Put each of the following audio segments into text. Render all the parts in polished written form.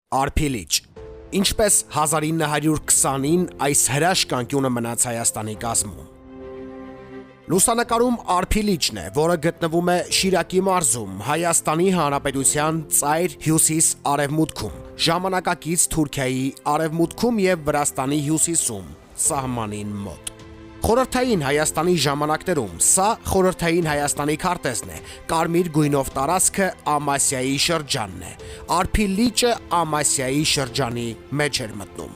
Արփիլիճ Ինչպես 1920-ին այս հրաշք անկյունը մնաց Հայաստանի կազմում։ Լուսանկարում Արփիլիճն է, որը գտնվում է Շիրակի մարզում, Հայաստանի Հանրապետության ծայր հյուսիս-արևմուտքում, ժամանակակից Թուրքիայի արևմուտքում եւ Վրաստանի հյուսիսում, սահմանին մոտ։ Խորհրդային Հայաստանի ժամանակներում սա խորհրդային Հայաստանի քարտեզն է, կարմիր գույնով տարածքը Ամասիայի շրջանն է, Արփիլիճը Ամասիայի շրջանի մեջ էր մտնում։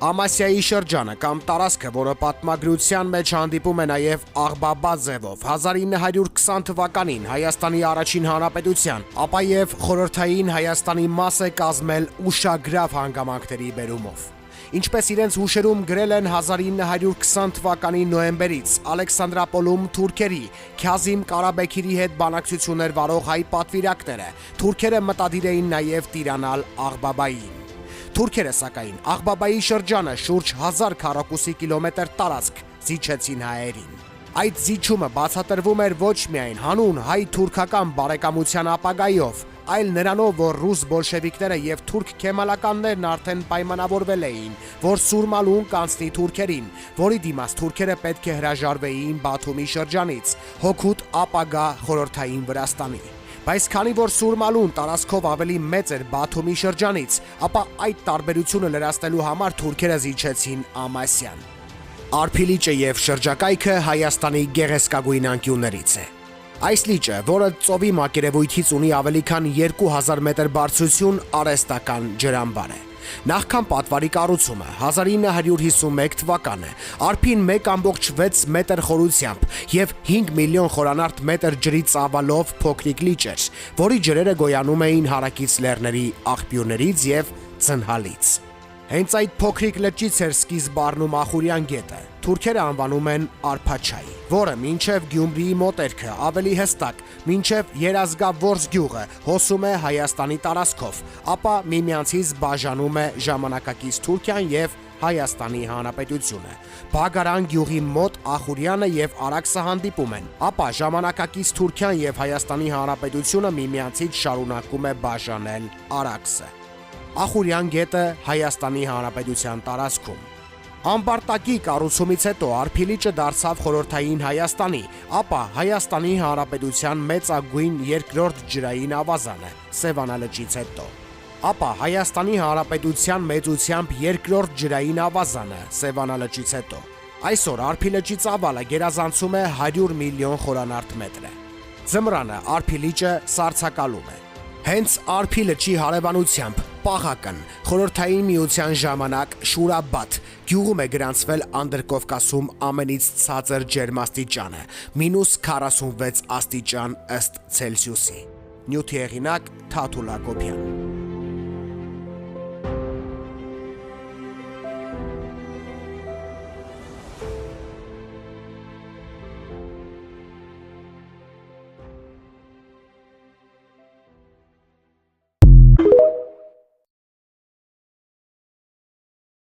Ամասիայի շրջանը կամ տարածքը, որը պատմագրության մեջ հանդիպում է նաև Աղբաբա ձևով 1920 թվականին Հայաստանի առաջին հանրապետության, ապա եւ խորհրդային Հայաստանի մաս է կազմել ուշագրավ հանգամանքների բերումով։ Ինչպես իրենց հուշերում գրել են 1920 թվականի նոյեմբերից Ալեքսանդրապոլում թուրքերի Քազիմ Կարաբեքիրի հետ բանակցություններ վարող հայ պատվիրակները, թուրքերը մտադիր էին նաև տիրանալ Աղբաբային։ Թուրքերը սակայն Աղբաբայի շրջանը շուրջ 1000 քառակուսի կիլոմետր տարածք զիջեցին հայերին։ Այդ զիջումը բացատրվում էր ոչ միայն հանուն հայ-թուրքական բարեկամության ապագայով, այլ նրանով, որ ռուս բոլշևիկները եւ թուրք քեմալականներն արդեն պայմանավորվել էին, որ Սուրմալուն կանցնի թուրքերին, որի դիմաց թուրքերը պետք է հրաժարվեին Բաթումի շրջանից, հօգուտ ապագա խորհրդային Վրաստանի։ Բայց քանի որ Սուրմալուն տարածքով ավելի մեծ էր Բաթումի շրջանից, ապա այդ տարբերությունը լրացնելու համար թուրքերը զիջեցին Ամասիան։ Արփիլիճը եւ շրջակայքը Հայաստանի գեղեցկագույն անկյուններից է։ Այս լիճը, որը ծովի մակերևույթից ունի ավելի քան 2000 մետր բարձրություն, արհեստական ջրամբար է։ Նախքան պատվարի կառուցումը 1951 թվականը Արփին 1.6 մետր խորությամբ եւ 5 միլիոն խորանարդ մետր ջրի ծավալով փոքրիկ լիճ էր, որի ջրերը գոյանում էին հարակից լեռների աղբյուրներից եւ ցնհալից։ Հենց այդ փոքրիկ լճից էր սկիզբ առնում Ախուրյան գետը, թուրքերը անվանում են Արփաչայ, որը մինչև Գյումրիի մոտերքը, ավելի հստակ, մինչև Երազգավորս գյուղը հոսում է Հայաստանի տարածքով, ապա միմյանցից բաժանում է ժամանակակից Թուրքիան եւ Հայաստանի Հանրապետությունը։ Բագարան գյուղի մոտ Ախուրյանը եւ Արաքսը հանդիպում են, ապա ժամանակակից Թուրքիան եւ Հայաստանի Հանրապետությունը միմյանցից շարունակում է բաժանել Արաքսը։ Ախուրյան գետը Հայաստանի Հանրապետության տարածքում։ Ամբարտակի կառուցումից հետո Արփիլիճը դարձավ խորհրդային Հայաստանի, ապա Հայաստանի Հանրապետության մեծագույն երկրորդ ջրային ավազանը Սևանալճից հետո։ Ապա Հայաստանի Հանրապետության մեծությամբ երկրորդ ջրային ավազանը Սևանալճից հետո։ Այսօր Արփիլճի ծավալը գերազանցում է 100 միլիոն խորանարդ մետր։ Ձմռանը Արփիլիճը սառցակալում է։ Հենց Արփիլճի հարևանությամբ Պաղակն խորհրդային միության ժամանակ Շուրաբադ գյուղում է գրանցվել Անդրկովկասում ամենից ցածր ջերմաստիճանը -46 աստիճան ըստ Ցելսիուսի։ Նյութի հեղինակ Թաթուլ Հակոբյան։